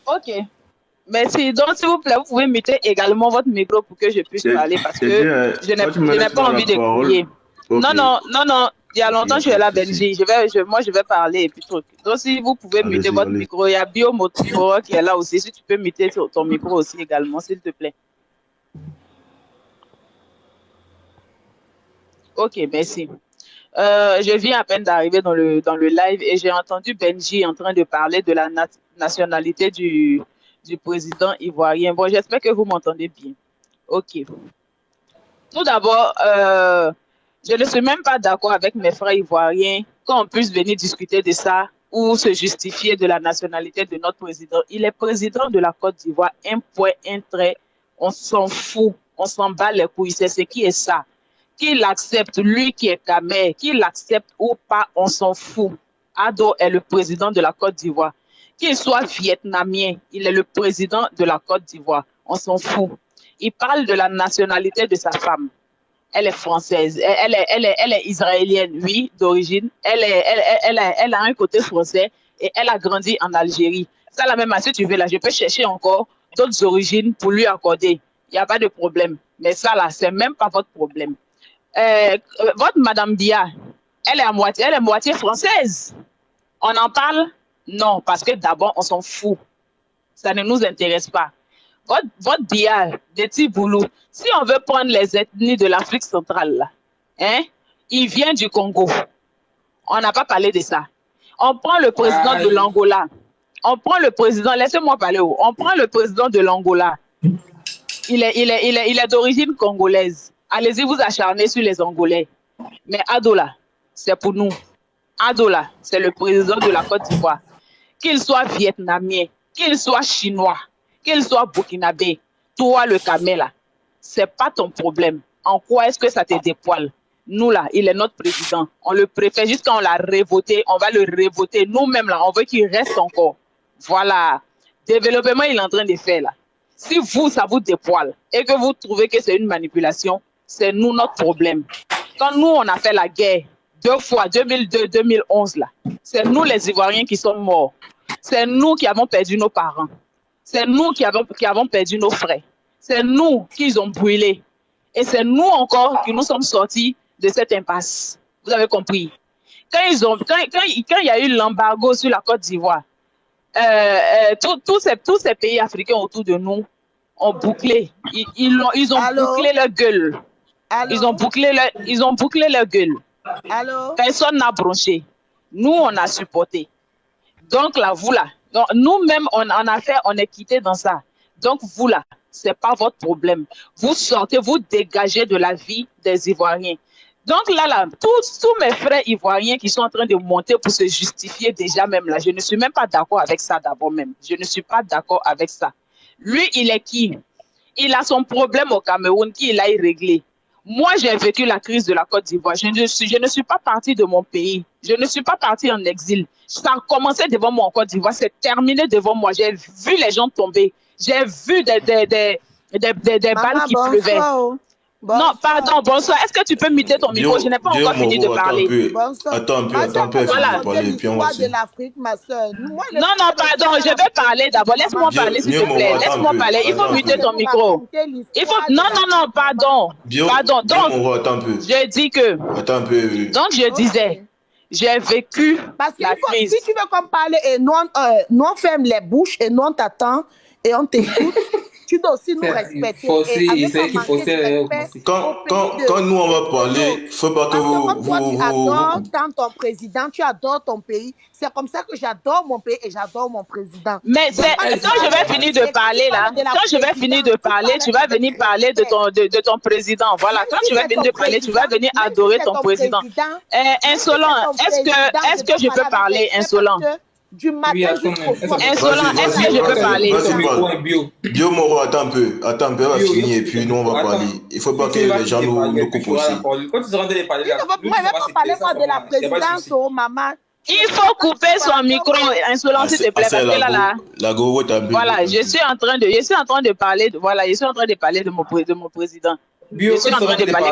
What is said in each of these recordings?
Ok. Merci. Donc, s'il vous plaît, vous pouvez muter également votre micro pour que je puisse parler parce J'ai dit, que quand tu me je n'ai laisses pas voir la envie de parole, crier. ok, Non, non, non, non. Il y a ok, y longtemps a que je pas suis de là, souci. Benji. Moi, je vais parler et puis truc. Donc, si vous pouvez muter Allez-y, votre allez-y. micro, il y a Bio Moro qui est là aussi. Si tu peux muter ton micro aussi également, s'il te plaît. Ok, merci. Je viens à peine d'arriver dans le live et j'ai entendu Benji en train de parler de la nationalité du président ivoirien. Bon, j'espère que vous m'entendez bien. Ok. Tout d'abord, je ne suis même pas d'accord avec mes frères ivoiriens qu'on puisse venir discuter de ça ou se justifier de la nationalité de notre président. Il est président de la Côte d'Ivoire, un point, un trait. On s'en fout, on s'en bat les couilles. C'est ce qui est ça. Qu'il accepte, lui qui est Kamer, qu'il accepte ou pas, on s'en fout. Ado est le président de la Côte d'Ivoire. Qu'il soit vietnamien, il est le président de la Côte d'Ivoire. On s'en fout. Il parle de la nationalité de sa femme. Elle est française. Elle est israélienne, oui, d'origine. Elle a un côté français et elle a grandi en Algérie. Ça, la même, si tu veux, là, je peux chercher encore d'autres origines pour lui accorder. Il n'y a pas de problème. Mais ça, là, c'est même pas votre problème. Votre Madame Dia, elle est moitié française. On en parle? Non, parce que d'abord, on s'en fout. Ça ne nous intéresse pas. Votre Dia de Tiboulou, si on veut prendre les ethnies de l'Afrique centrale, là, hein, il vient du Congo. On n'a pas parlé de ça. On prend le président de l'Angola. On prend le président, laissez-moi parler. On prend le président de l'Angola. Il est d'origine congolaise. Allez-y vous acharner sur les Angolais. Mais Adola, c'est pour nous. Adola, c'est le président de la Côte d'Ivoire. Qu'il soit vietnamien, qu'il soit chinois, qu'il soit burkinabé, toi le camé là, c'est pas ton problème. En quoi est-ce que ça te dépoile? Nous là, il est notre président. On le préfère juste quand on l'a révoté, on va le révoter. Nous-mêmes là, on veut qu'il reste encore. Voilà. Développement, il est en train de faire là. Si vous, ça vous dépoile et que vous trouvez que c'est une manipulation, c'est nous notre problème. Quand nous, on a fait la guerre, 2 fois, 2002, 2011, là, c'est nous les Ivoiriens qui sommes morts. C'est nous qui avons perdu nos parents. C'est nous qui avons perdu nos frères. C'est nous qui ont brûlé. Et c'est nous encore qui nous sommes sortis de cette impasse. Vous avez compris? Quand il y a eu l'embargo sur la Côte d'Ivoire, tous ces pays africains autour de nous ont bouclé. Ils ont bouclé leur gueule. Ils ont bouclé leur gueule. Allô? Personne n'a bronché. Nous, on a supporté. Donc là, vous là, nous-mêmes, on est quitté dans ça. Donc vous là, c'est pas votre problème. Vous sortez, vous dégagez de la vie des Ivoiriens. Donc là, tous mes frères ivoiriens qui sont en train de monter pour se justifier déjà même là, je ne suis même pas d'accord avec ça d'abord même. Je ne suis pas d'accord avec ça. Lui, il est qui? Il a son problème au Cameroun qu'il aille régler. Moi, j'ai vécu la crise de la Côte d'Ivoire. Je ne suis pas partie de mon pays. Je ne suis pas partie en exil. Ça a commencé devant moi en Côte d'Ivoire. C'est terminé devant moi. J'ai vu les gens tomber. J'ai vu des balles qui pleuvaient. Non, pardon, bonsoir. Est-ce que tu peux muter ton micro? Je n'ai pas encore fini de parler. Attends un peu, Voilà. De l'Afrique, ma soeur. Non, pardon, je vais parler d'abord. Laisse-moi parler, s'il te plaît. Laisse-moi parler. Il faut muter ton micro. Non, pardon. Pardon. Donc, je dis que. Attends un peu. Donc, je disais, j'ai vécu la crise. Si tu veux qu'on parle et nous on ferme les bouches et nous on t'attend et on t'écoute. Tu dois aussi nous respecter. Quand nous on va parler, il ne faut pas que tu adores tant ton président, tu adores ton pays. C'est comme ça que j'adore mon pays et j'adore mon président. Mais quand je vais finir de parler là, quand je vais finir de parler, tu vas venir parler de ton président. Voilà, quand tu vas venir de parler, tu vas venir adorer ton président. Insolent, est-ce que je peux parler, insolent? Du matin jusqu'au soir. Insolent, est-ce que je peux parler? Bio Moro, attends un peu, on va finir et puis nous on va parler. Il ne faut pas que les gens nous coupent aussi. Moi, je ne vais pas parler de la présidence, oh maman. Il faut couper son micro, insolent, s'il te plaît, parce que là. Voilà, je suis en train de parler. Voilà, je suis en train de parler de mon président. Je suis en train de parler.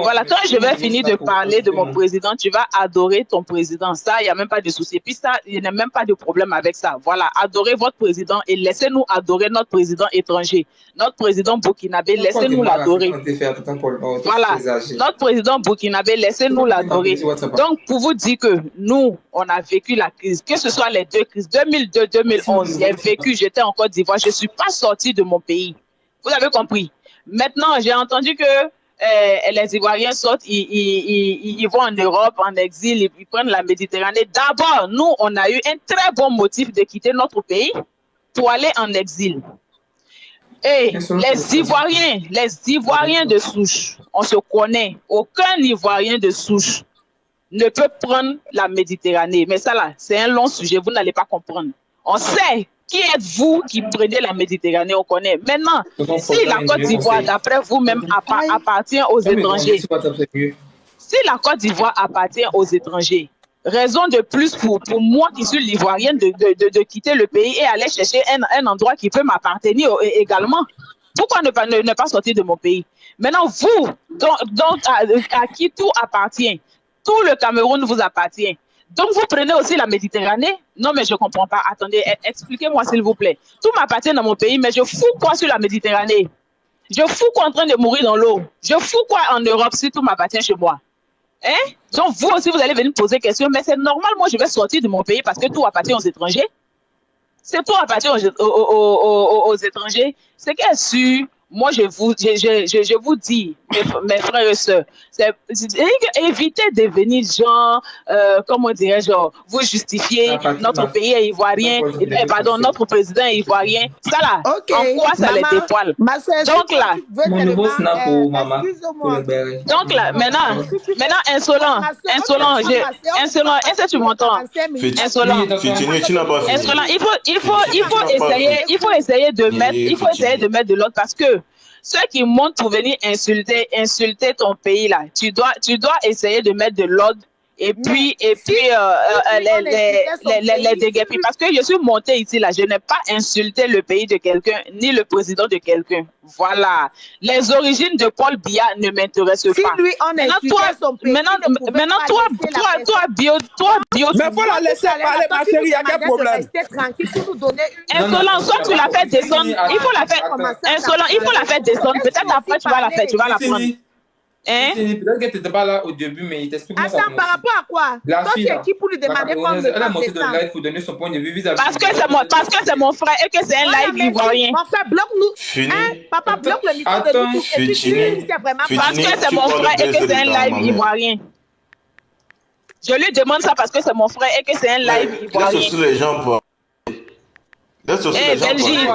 Voilà, quand je vais finir de parler de mon président, tu vas adorer ton président. Ça, il n'y a même pas de souci. Et puis ça, il n'y a même pas de problème avec ça. Voilà, adorez votre président et laissez-nous adorer notre président étranger. Notre président burkinabé, laissez-nous l'adorer. Voilà, notre président burkinabé, laissez-nous l'adorer. Donc, pour vous dire que nous, on a vécu la crise, que ce soit les deux crises, 2002-2011, j'ai vécu, j'étais en Côte d'Ivoire, je ne suis pas sortie de mon pays. Vous avez compris? Maintenant, j'ai entendu que les Ivoiriens sortent, ils vont en Europe, en exil, ils prennent la Méditerranée. D'abord, nous, on a eu un très bon motif de quitter notre pays pour aller en exil. Et les Ivoiriens de souche, on se connaît. Aucun Ivoirien de souche ne peut prendre la Méditerranée. Mais ça là, c'est un long sujet, vous n'allez pas comprendre. On sait qui êtes-vous qui prenez la Méditerranée, on connaît. Maintenant, si la Côte d'Ivoire, d'après vous-même, appartient aux étrangers, si la Côte d'Ivoire appartient aux étrangers, raison de plus pour moi qui suis l'Ivoirienne de quitter le pays et aller chercher un endroit qui peut m'appartenir également. Pourquoi ne pas sortir de mon pays? Maintenant, vous, donc à qui tout appartient, tout le Cameroun vous appartient. Donc, vous prenez aussi la Méditerranée? Non, mais je ne comprends pas. Attendez, expliquez-moi s'il vous plaît. Tout m'appartient dans mon pays, mais je fous quoi sur la Méditerranée? Je fous quoi en train de mourir dans l'eau? Je fous quoi en Europe si tout m'appartient chez moi? Hein? Donc, vous aussi, vous allez venir me poser des questions, mais c'est normal, moi, je vais sortir de mon pays parce que tout appartient aux étrangers. C'est tout appartient aux étrangers. C'est qu'elle sûr, moi, je vous dis, mes frères et sœurs, évitez de venir, genre, comment dirais-je, vous justifier, notre pays est ivoirien, pardon, notre président est ivoirien. Ça là, en quoi ça les dépoile? Donc là, mon nouveau snap pour maman. Donc là, maintenant, insolent, est-ce que tu m'entends? Insolent, tu n'as pas fini. Insolent, il faut essayer de mettre de l'autre parce que ceux qui montent pour venir insulter ton pays là, tu dois essayer de mettre de l'ordre et puis les déguerpir. Parce que je suis montée ici là, je n'ai pas insulté le pays de quelqu'un ni le président de quelqu'un. Voilà. Les origines de Paul Biya ne m'intéressent pas. Lui, on maintenant, toi, bio. Mais faut la laisser parler, ma chérie, il n'y a qu'un problème. Insolent, soit tu la fais descendre, il faut la faire. Insolent, il faut la faire descendre. Peut-être après, tu vas la faire, tu vas la prendre. Hein? Peut-être que tu n'étais pas là au début, mais il t'explique comment ça commence. Attends, par rapport à quoi? La fille, toi, tu es qui pour lui demander comment elle a monté dans le live pour donner son point de vue vis-à-vis. Parce que c'est mon frère et que c'est un live ivoirien. Mon frère, bloque-nous. Hein? Papa, bloque le micro de nous. Et puis, c'est vraiment parce que c'est mon frère et que c'est un live ivoirien. Je lui demande ça parce que c'est mon frère et que c'est un live ivoirien. Laisse aussi les gens parler. Laisse aussi les gens Benji,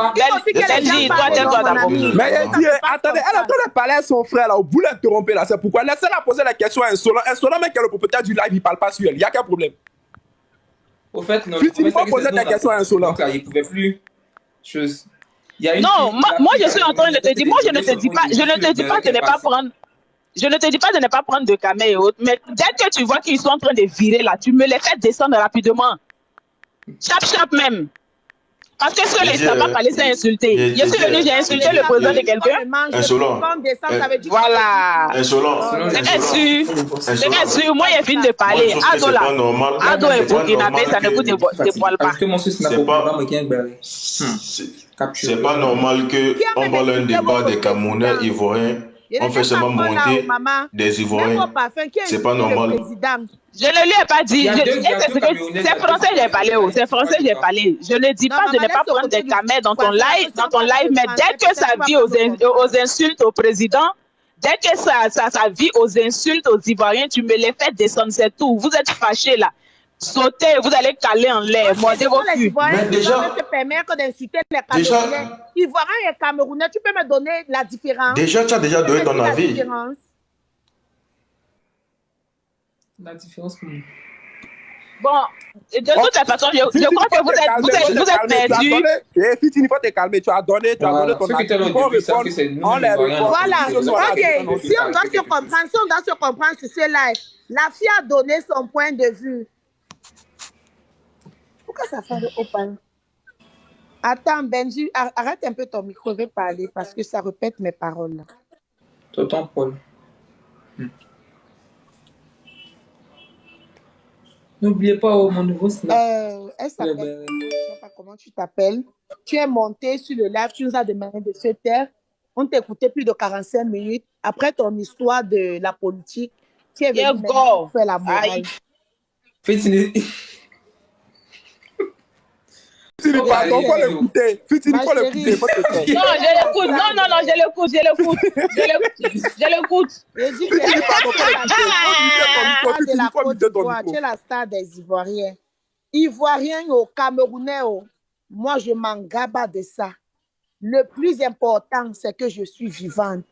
toi, t'es quoi d'abord? Mais attendez, elle est en train de parler à son frère là, vous l'interrompez là, c'est pourquoi. Laissez-la poser la question à Insolent. Insolent, mais qui est le propriétaire du live, il ne parle pas sur elle. Il n'y a qu'un problème. Au fait, non. Tu ne peux pas poser ta question à Insolent. Il ne pouvait plus. Non, moi je suis en train de te dire, moi je ne te dis pas de ne pas prendre. Je ne te dis pas de ne pas prendre de caméras et autres, mais dès que tu vois qu'ils sont en train de virer là, tu me les fais descendre rapidement. Chap même. Parce que ceux les savants pas laisser insulter. Je suis venu, j'ai insulté le président de quelqu'un. Insolent. Voilà. Insolent. C'est sûr, moi j'ai fini de parler. Ado là. Ado et burkinabé, ça ne vous dévoile pas. C'est pas normal qu'on voit un débat des Camerounais ivoiriens. On fait seulement monter des Ivoiriens. C'est pas normal. Je ne lui ai pas dit. C'est français, j'ai parlé. C'est français, j'ai parlé. Je ne dis pas de ne pas prendre des caméras dans ton live, mais dès que ça vit aux insultes au président, dès que ça vit aux insultes aux Ivoiriens, tu me les fais descendre, c'est tout. Vous êtes fâchés là. Sautez, vous allez caler en l'air, mordez vos culs. Mais déjà, se permettre d'insulter les Camerounais. Ivoiriens et Camerounais, tu peux me donner la différence? Déjà, tu as déjà donné ton avis. La différence. Bon, de toute façon, je crois que vous êtes perdus. Fitine, il faut te calmer. Tu as donné ton avis. Voilà. Ok, si on doit se comprendre sur ce live, la fille a donné son point de vue. Pourquoi ça fait le haut-parleur? Attends, Benji, arrête un peu ton micro, je vais parler parce que ça répète mes paroles. Tonton Paul. N'oubliez pas mon nouveau snap. Elle s'appelle, je ne sais pas comment tu t'appelles. Tu es monté sur le live, tu nous as demandé de se taire. On t'écoutait plus de 45 minutes. Après ton histoire de la politique, tu es venu faire la morale. Fitini. Fitini, pardon, faut l'écouter. Fitini, faut l'écouter. Non, je l'écoute. Non, je l'écoute. Je l'écoute. Fitini, pardon, faut l'écouter. Fitini, faut muter ton micro. Tu es la star des Ivoiriens. Ivoiriens au Camerounais, moi, je m'en gaba de ça. Le plus important, c'est que je suis vivante.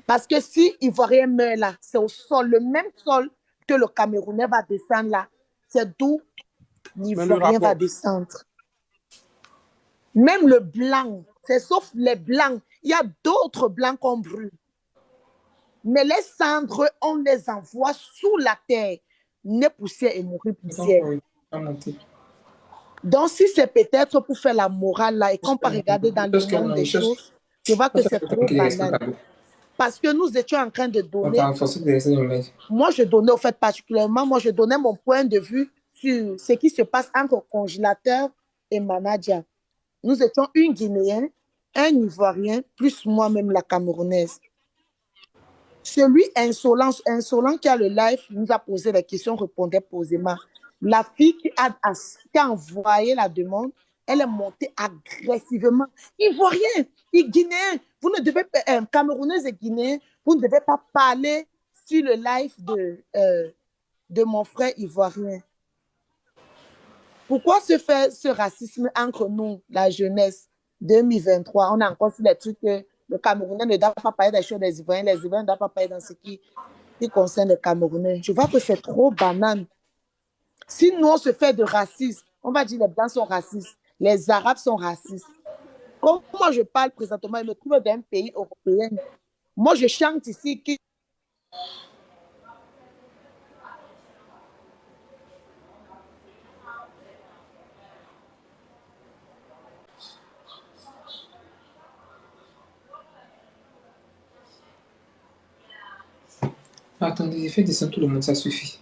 Parce que si Ivoirien meurt là, c'est au sol, le même sol que le Camerounais va descendre là. C'est d'où l'Ivoirien va descendre. Même le blanc, c'est sauf les blancs. Il y a d'autres blancs qu'on brûle. Mais les cendres, on les envoie sous la terre. Né poussière et mourir poussière. Donc, si c'est peut-être pour faire la morale là et qu'on peut regarder dans le monde des choses, tu vois que c'est trop banal. Parce que nous étions en train de donner. Moi, je donnais au fait particulièrement, moi, je donnais mon point de vue sur ce qui se passe entre congélateur et manager. Nous étions une Guinéenne, un Ivoirien, plus moi-même la Camerounaise. Celui insolent qui a le live nous a posé des questions, répondait posément. La fille qui a envoyé la demande, elle est montée agressivement. Ivoirien, Guinéen, vous ne devez pas, Camerounaise et Guinéen, vous ne devez pas parler sur le live de mon frère Ivoirien. Pourquoi se fait ce racisme entre nous, la jeunesse 2023? On a encore sur les trucs que le Camerounais ne doit pas parler des choses des Ivoiriens, les Ivoiriens ne doivent pas parler dans ce qui concerne le Camerounais. Je vois que c'est trop banal. Si nous, on se fait de racisme, on va dire les Blancs sont racistes, les Arabes sont racistes. Comme moi, je parle présentement, je me trouve dans un pays européen. Moi, je chante ici qui... Attendez, faites descendre tout le monde, ça suffit.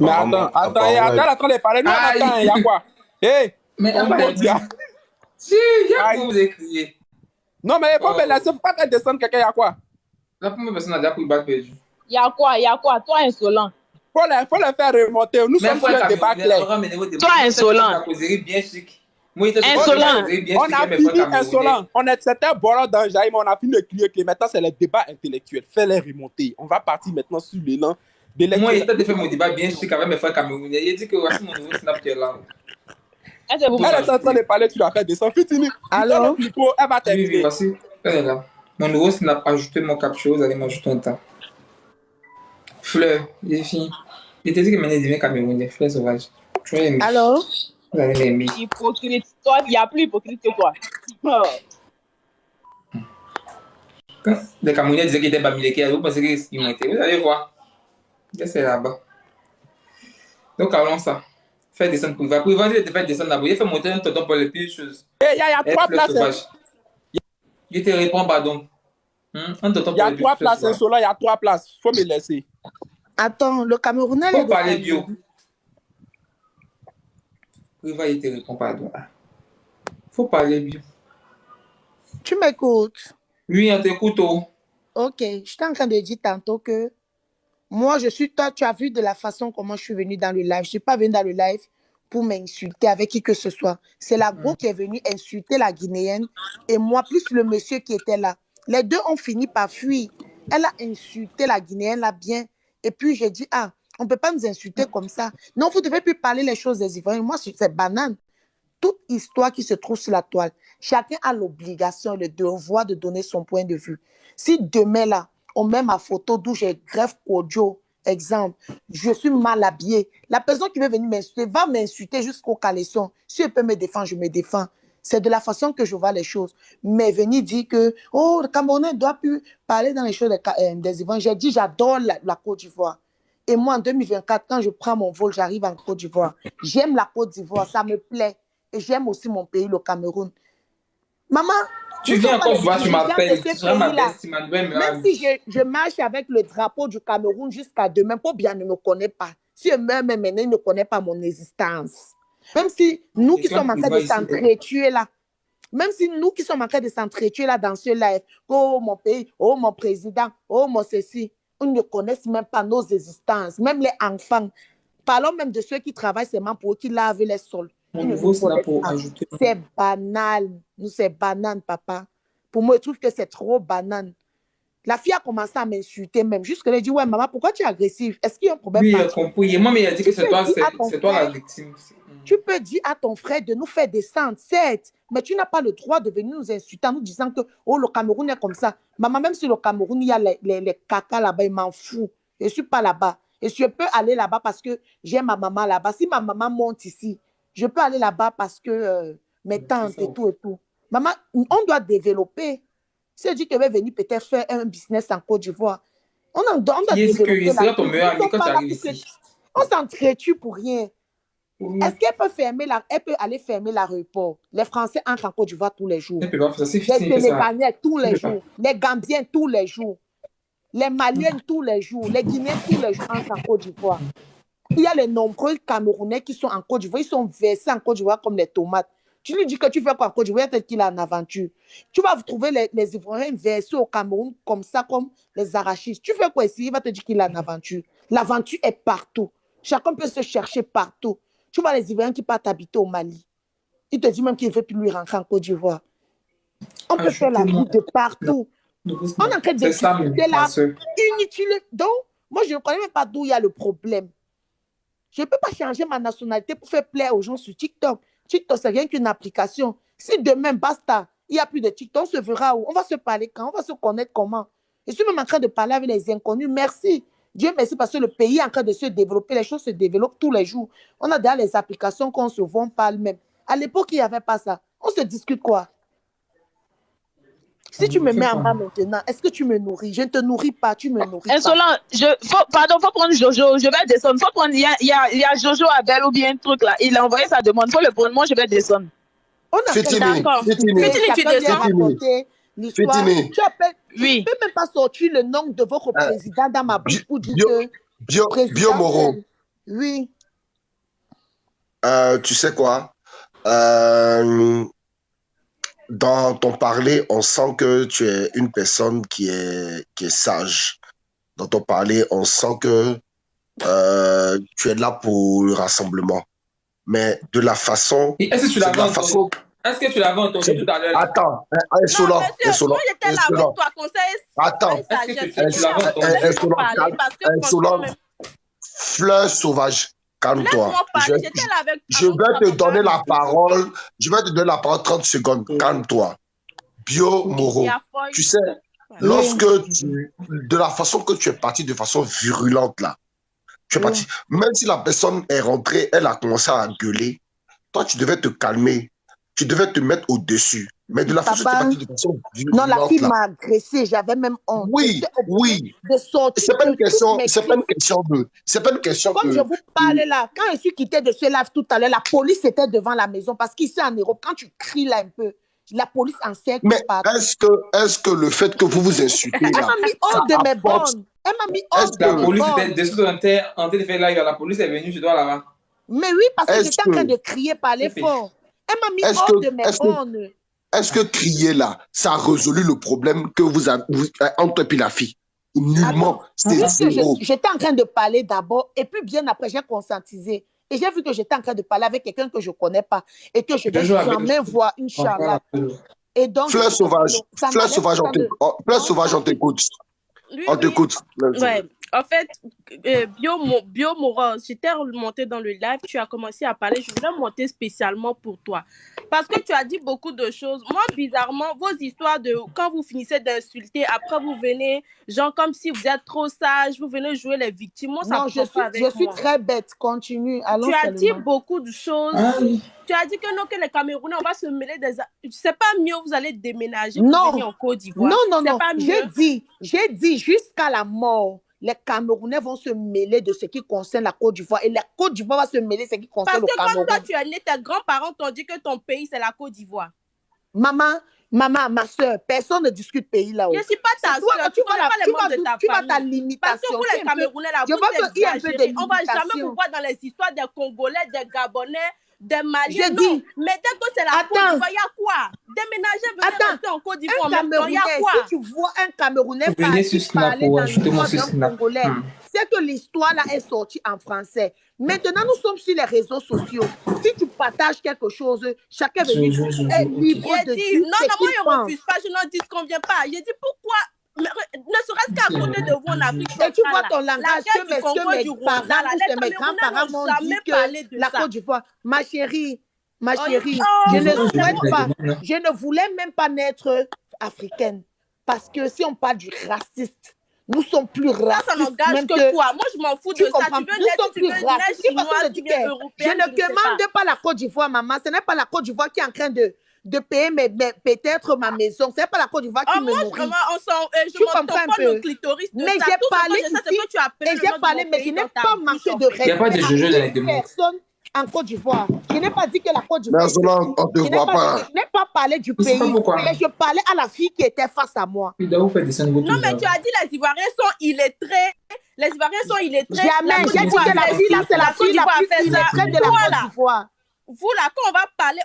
Mais attends, elle est en train de parler. Non, attends, il y a quoi? Hé! Mais si, il y a quoi vous écrivez? Non, mais il faut me laisser pas descendre quelqu'un, il y a quoi? La première personne a déjà pris balle perdu. Il y a quoi? Toi insolent. Faut les faire remonter. Nous sommes sur un débat clair. Toi insolent. Bien chic. Insolent. On a fini insolent. C'était Bora dans Jaïm, on a fini de crier que maintenant c'est le débat intellectuel. Fais-les remonter. On va partir maintenant sur l'élan de l'élan. Moi, il était de faire mon débat bien chic avec mes frères camerounais. Il dit que voici mon nouveau snap qui est là. Elle est en train de parler, tu l'as fait descendre. Fitini. Alors, elle va terminer. Oui, voici. Elle est là. Mon nouveau snap, ajoutez mon capture, vous allez m'ajouter un tas. Fleur, les filles. Je te dis que maintenant, il devient camerounais. Fleur sauvage. Alors? Vous allez l'aimer. Hypocrite. Toi, il y a plus hypocrite que toi. Quand les Camerounais disaient qu'ils étaient Bamileke, vous pensez qu'ils m'ont été. Vous allez voir. C'est là-bas. Donc, allons ça. Faire descendre Priva. Priva, il te fait descendre là-bas. Il fait monter un tonton pour les pires choses. Il y a 3 places. Je te réponds, pardon. Il y a 3 places, insolent, il y a 3 places. Il faut me laisser. Attends, le Camerounais... Faut parler bio. Priva, il te répond, pardon. Faut parler bio. Tu m'écoutes? Oui, on t'écoute. Ok, je suis en train de dire tantôt que moi, toi, tu as vu de la façon comment je suis venue dans le live. Je ne suis pas venue dans le live pour m'insulter avec qui que ce soit. C'est la go qui est venue insulter la Guinéenne et moi, plus le monsieur qui était là. Les deux ont fini par fuir. Elle a insulté la Guinéenne là bien. Et puis, j'ai dit, on ne peut pas nous insulter comme ça. Non, vous ne devez plus parler les choses des Ivoiriens. Moi, c'est banane. Toute histoire qui se trouve sur la toile, chacun a l'obligation, le devoir de donner son point de vue. Si demain, là, on met ma photo d'où j'ai greffe audio, exemple, je suis mal habillée, la personne qui veut venir m'insulter va m'insulter jusqu'au caleçon. Si elle peut me défendre, je me défends. C'est de la façon que je vois les choses. Mais venir dire que, le Camerounais ne doit plus parler dans les choses des Ivoiriens. J'ai dit, j'adore la Côte d'Ivoire. Et moi, en 2024, quand je prends mon vol, j'arrive en Côte d'Ivoire. J'aime la Côte d'Ivoire, ça me plaît. Et j'aime aussi mon pays, le Cameroun. Maman, Tu Nous viens sommes pas encore les voir, tu dirigeants de m'appelles. ce Tu seras ma pays-là. belle, si ma nouvelle me Même si je marche avec le drapeau du Cameroun jusqu'à demain, bien ne me connaît pas. Si je meurs même maintenant, il ne connaît pas mon existence. Même si nous qui sommes en train de s'entretuer là, même si nous qui sommes en train de s'entretuer là dans ce live, oh mon pays, oh mon président, oh mon ceci, on ne connaît même pas nos existences, même les enfants. Parlons même de ceux qui travaillent seulement pour eux, qui lavent les sols. Mon nouveau, c'est là pour ajouter. C'est banal. Nous, c'est banane, papa. Pour moi, je trouve que c'est trop banane. La fille a commencé à m'insulter même. Jusque là, elle dit, ouais, maman, pourquoi tu es agressive? Est-ce qu'il y a un problème? Oui, j'ai compris. Et moi, mais il a dit que c'est toi la victime. Tu peux dire à ton frère de nous faire descendre, certes, mais tu n'as pas le droit de venir nous insulter en nous disant que oh, le Cameroun est comme ça. Maman, même si le Cameroun, il y a les caca là-bas, il m'en fout. Je ne suis pas là-bas. Et je peux aller là-bas parce que j'ai ma maman là-bas. Si ma maman monte ici, je peux aller là-bas parce que mes tantes et tout et tout. Maman, on doit développer. Si je dis que je vais venir peut-être faire un business en Côte d'Ivoire, on doit développer. On s'entretue pour rien. Oui. Est-ce qu'elle peut elle peut aller fermer l'aéroport? Les Français entrent en Côte d'Ivoire tous les jours. Les Sénégalais tous les jours. Les Gambiens tous les jours. Les Maliens tous les jours. Les Guinéens tous les jours entrent en Côte d'Ivoire. Il y a les nombreux Camerounais qui sont en Côte d'Ivoire. Ils sont versés en Côte d'Ivoire comme les tomates. Tu lui dis que tu fais quoi en Côte d'Ivoire, peut-être qu'il est en aventure. Tu vas trouver les Ivoiriens versés au Cameroun comme ça, comme les arachides. Tu fais quoi ici? Il va te dire qu'il est en aventure. L'aventure est partout. Chacun peut se chercher partout. Tu vois les Ivoiriens qui partent habiter au Mali. Il te dit même qu'il ne veut plus lui rentrer en Côte d'Ivoire. On peut faire la vie de partout. On est en train de discuter là. Inutile. Donc, moi, je ne connais même pas d'où il y a le problème. Je ne peux pas changer ma nationalité pour faire plaisir aux gens sur TikTok. TikTok, c'est rien qu'une application. Si demain, basta, il n'y a plus de TikTok, on se verra où? On va se parler quand? On va se connaître comment? Je suis même en train de parler avec les inconnus. Merci. Dieu merci parce que le pays est en train de se développer. Les choses se développent tous les jours. On a déjà les applications qu'on se voit, on parle même. À l'époque, il n'y avait pas ça. On se discute quoi? Si tu me mets en bas maintenant, est-ce que tu me nourris? Je ne te nourris pas, tu me nourris Insolent, pardon, faut prendre Jojo, je vais descendre. Faut prendre, il y a Jojo Abel ou bien un truc là. Il a envoyé sa demande, faut le prendre, moi je vais descendre. On a d'accord. Fitini, tu descends. L'histoire. Oui. Je ne peux même pas sortir le nom de votre président dans ma bouche pour dire que... Bio Moro. Oui. Tu sais quoi? Dans ton parler, on sent que tu es une personne qui est sage. Dans ton parler, on sent que tu es là pour le rassemblement. Mais de la façon... Est-ce que tu l'avais entendu? Est-ce que tu l'avais entendu tout à l'heure? Attends, insolent. Moi, j'étais là avec toi, conseil. Attends, insolent. Fleur sauvage, calme-toi. Je vais te donner la parole. Je vais te donner la parole 30 secondes. Calme-toi. Bio Moro. Tu sais, de la façon que tu es parti de façon virulente là, tu es parti. Même si la personne est rentrée, elle a commencé à gueuler, toi, tu devais te calmer. Tu devais te mettre au-dessus. Mais de la façon que tu es parti de façon violente. Non, la fille m'a agressé. J'avais même honte. Oui. C'est pas une question Comme je vous parlais là, quand je suis quittée de ce live tout à l'heure, la police était devant la maison. Parce qu'ici en Europe, quand tu cries là un peu, la police encercle. Mais est-ce que le fait que vous vous insultez là, elle m'a mis hors de mes bornes. Elle m'a mis hors de mes bornes. La police était dessous en train de faire live. La police est venue chez toi là-bas. Mais oui, parce que j'étais en train de crier, parler fort. Elle m'a mis hors de mes bornes. Est-ce que crier là, ça a résolu le problème que vous avez entre toi et la fille? Nullement. J'étais en train de parler d'abord et puis bien après, j'ai conscientisé. Et j'ai vu que j'étais en train de parler avec quelqu'un que je ne connais pas et que je ne vais jamais voir, Inch'Allah. Et donc, Fleur sauvage, on t'écoute. On t'écoute. Ouais. En fait, Bio Moro, j'étais remontée dans le live, tu as commencé à parler, je voulais monter spécialement pour toi. Parce que tu as dit beaucoup de choses. Moi, bizarrement, vos histoires de quand vous finissez d'insulter, après vous venez, genre comme si vous êtes trop sage, vous venez jouer les victimes. Moi, ça non, je suis très bête, continue. Allons, tu as dit beaucoup de choses. Tu as dit que non, que les Camerounais, on va se mêler des... C'est pas mieux, vous allez déménager pour venir en Côte d'Ivoire. Non. J'ai dit jusqu'à la mort. Les Camerounais vont se mêler de ce qui concerne la Côte d'Ivoire et la Côte d'Ivoire va se mêler de ce qui concerne le Cameroun. Parce que quand toi tu es né, tes grands-parents t'ont dit que ton pays c'est la Côte d'Ivoire. Maman, ma soeur, personne ne discute pays là-haut. Je ne suis pas ta soeur, tu connais pas les membres de ta famille. Tu vas ta limitation. Parce que vous les Camerounais là, vous exagérez. On ne va jamais vous voir dans les histoires des Congolais, des Gabonais, des Maliens. Non, mais dès que c'est la Côte d'Ivoire, il y a quoi? Déménager, venir rester en Côte d'Ivoire, il y a quoi? Si tu vois un Camerounais parler dans l'histoire d'un Congolais, c'est que l'histoire là est sortie en français. Maintenant, nous sommes sur les réseaux sociaux. Si tu partages quelque chose, chacun est libre de dire. Non, moi, je ne refuse pas, je ne dis qu'on ne vient pas. Je dis pourquoi, ne serait-ce qu'à côté de vous en Afrique centrale. Et tu vois ton langage que mes parents ou mes grands-parents m'ont dit que la Côte d'Ivoire, ma chérie, je ne souhaite pas, je ne voulais même pas naître africaine. Parce que si on parle du raciste, nous sommes plus racistes. Ça n'engage que toi. Moi, je m'en fous de ça. Nous sommes plus racistes. Je ne demande pas la Côte d'Ivoire, maman. Ce n'est pas la Côte d'Ivoire qui est en train de payer peut-être ma maison. Ce n'est pas la Côte d'Ivoire qui me nourrit. Vraiment, je m'entends pas le clitoris de mais ça. J'ai parlé ici, mais je n'ai pas manqué de respect. Il n'y a pas de jeu avec des mots. En Côte d'Ivoire. Je n'ai pas dit que la Côte d'Ivoire. Mais Solange, on ne te voit pas. Je n'ai pas parlé du pays, mais je parlais à la fille qui était face à moi. Non, mais tu as dit les Ivoiriens sont illettrés. Les Ivoiriens sont illettrés. Jamais. J'ai dit que la fille là, c'est la fille la plus illettrée de la Côte d'Ivoire. Vous là, quand on va parler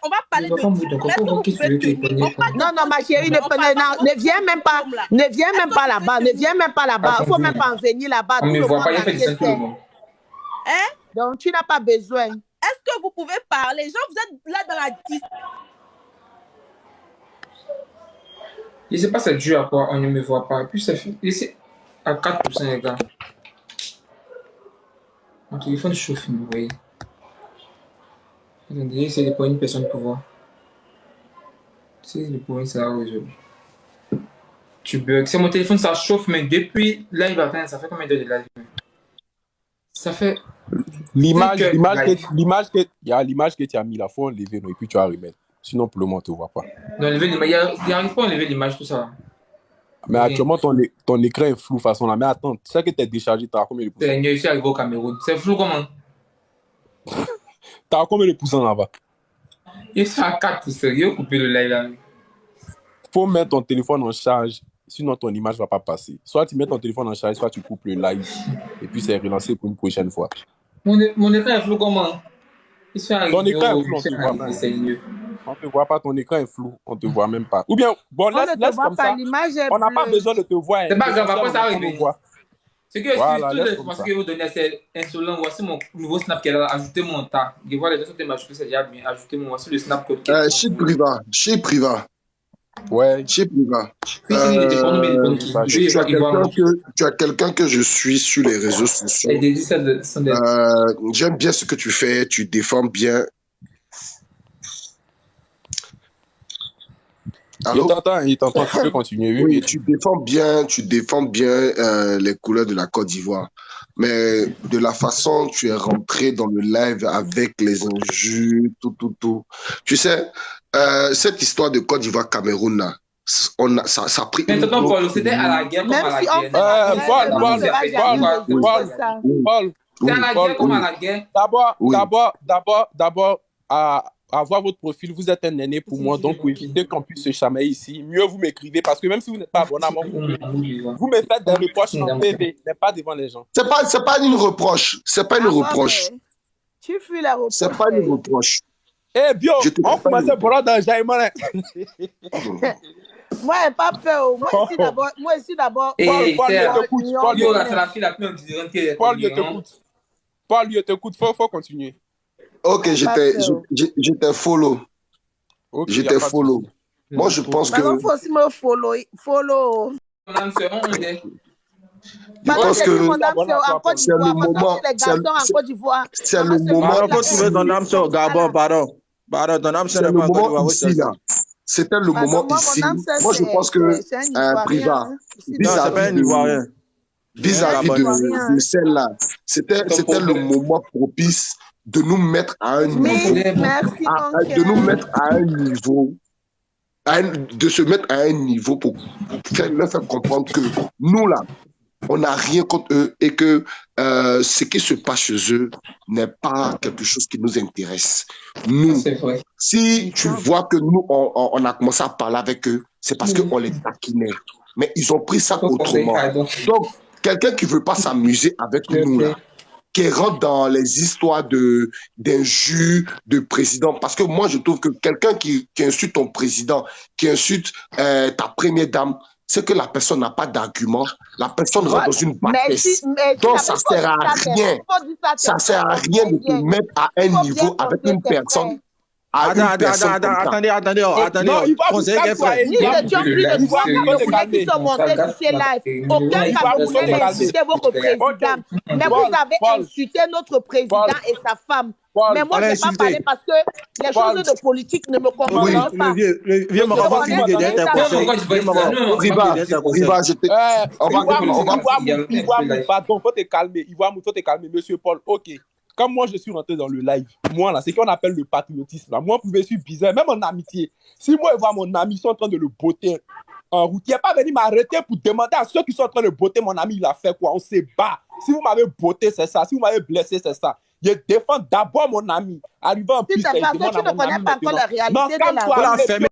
de est-ce que vous pouvez tenir? Non, ma chérie, ne viens même pas. Ne viens même pas là-bas. Ne viens même pas là-bas. Il ne faut même pas en venir là-bas. On ne voit pas, il y a fait des scènes. Hein? Donc, tu n'as pas besoin. Est-ce que vous pouvez parler? Genre, vous êtes là dans la distance. Je ne sais pas, c'est dû à quoi on ne me voit pas. Et puis, c'est ici à 4%, les gars. Mon téléphone chauffe, vous voyez. Attendez, c'est pour une personne pour voir. C'est le point, ça a résolu. Tu bugs. C'est mon téléphone, ça chauffe, mais depuis live attends, ça fait combien d'heures de live? Ça fait. L'image que tu as mis là, il faut enlever, et puis tu vas remettre. Sinon, pour le moment, on ne te voit pas. Non, il n'arrive pas à enlever l'image, tout ça. Mais actuellement, ton écran est flou façon là. Mais attends, tu sais que tu es déchargé, tu as combien de pouces? C'est ici arrivé au Cameroun. C'est flou comment? Tu as combien de pouces là-bas? Il est à 4 pouces. Il a coupé le live là. Faut mettre ton téléphone en charge. Sinon, ton image ne va pas passer. Soit tu mets ton téléphone en charge, soit tu coupes le live. Et puis, c'est relancé pour une prochaine fois. Mon écran est flou comment? Ton écran est flou, on te voit pas. On te voit pas, ton écran est flou, on te voit même pas. Ou bien, bon, laisse comme ça. On n'a pas besoin de te voir. C'est pas grave, après ça arrive. Ce que voilà, toutes les informations que vous donnez, c'est insolent. Voici mon nouveau snap qui est là. Ajoutez-moi en tas. Je vois les gens qui m'ajoutent, c'est déjà bien. Ajoutez-moi. Voici le snap code. Chez Priva. Ouais. Chez Priva. Tu as quelqu'un que je suis sur les réseaux sociaux. J'aime bien ce que tu fais. Tu défends bien. Allô? Il t'entend, tu peux continuer. Oui, tu défends bien les couleurs de la Côte d'Ivoire. Mais de la façon tu es rentré dans le live avec les injures, tout. Tu sais, cette histoire de Côte d'Ivoire-Cameroun, là, ça a pris... Mais attends, Paul, c'était à la guerre comme à la guerre. Paul, c'était à la guerre comme à la guerre. D'abord, à voir votre profil, vous êtes un aîné pour moi, donc pour éviter qu'on puisse se chamailler ici, mieux vous m'écrivez, parce que même si vous n'êtes pas abonné à mon profil, vous me faites des reproches en PV, mais pas devant les gens. C'est pas une reproche. C'est pas une reproche. Tu fuis la reproche. C'est pas une reproche. Eh bien, on commence à parler d'un jaillement. Moi, j'ai pas peur. Moi ici d'abord. Paul, je t'écoute. Faut continuer. Ok, j'étais follow. Okay, j'étais follow. Moi, je pense que... Il faut aussi me follow. Je pense que c'est le moment... C'est le moment... C'était le moment ici. Moi, je pense que Priva, vis-à-vis de celle-là, c'était le moment propice de nous mettre à un niveau, de se mettre à un niveau pour leur faire comprendre que nous là, on n'a rien contre eux et que ce qui se passe chez eux n'est pas quelque chose qui nous intéresse. Nous, si tu vois que nous, on a commencé à parler avec eux, c'est parce qu'on les taquinait. Mais ils ont pris ça autrement. Donc, quelqu'un qui ne veut pas s'amuser avec nous, là, qui rentre dans les histoires d'injures de président. Parce que moi, je trouve que quelqu'un qui insulte ton président, qui insulte ta première dame, c'est que la personne n'a pas d'argument. La personne rentre dans une bâtisse. Donc, ça ne sert à rien. Ça ne sert à rien de te mettre à un niveau avec une personne. Attendez. Non, il va vous calmer. Ni de Dieu, ni de toi, Camerounais qui sont montés sur ces lives. Aucun Camerounais n'a insulté votre président. Mais vous avez insulté notre président et sa femme. Mais moi, je ne vais pas parler parce que les choses de politique ne me concernent pas. Viens me raconter Pardon, faut te calmer. Faut te calmer, monsieur Paul. Ok. Comme moi, je suis rentré dans le live, moi, là, c'est ce qu'on appelle le patriotisme. Là. Moi, je suis bizarre, même en amitié. Si moi, je vois mon ami, ils sont en train de le botter en route, il n'est pas venu m'arrêter pour demander à ceux qui sont en train de botter mon ami, il a fait quoi? On se bat. Si vous m'avez botté, c'est ça. Si vous m'avez blessé, c'est ça. Je défends d'abord mon ami. Arrivant en plus, tu ne connais pas encore la réalité de la vie.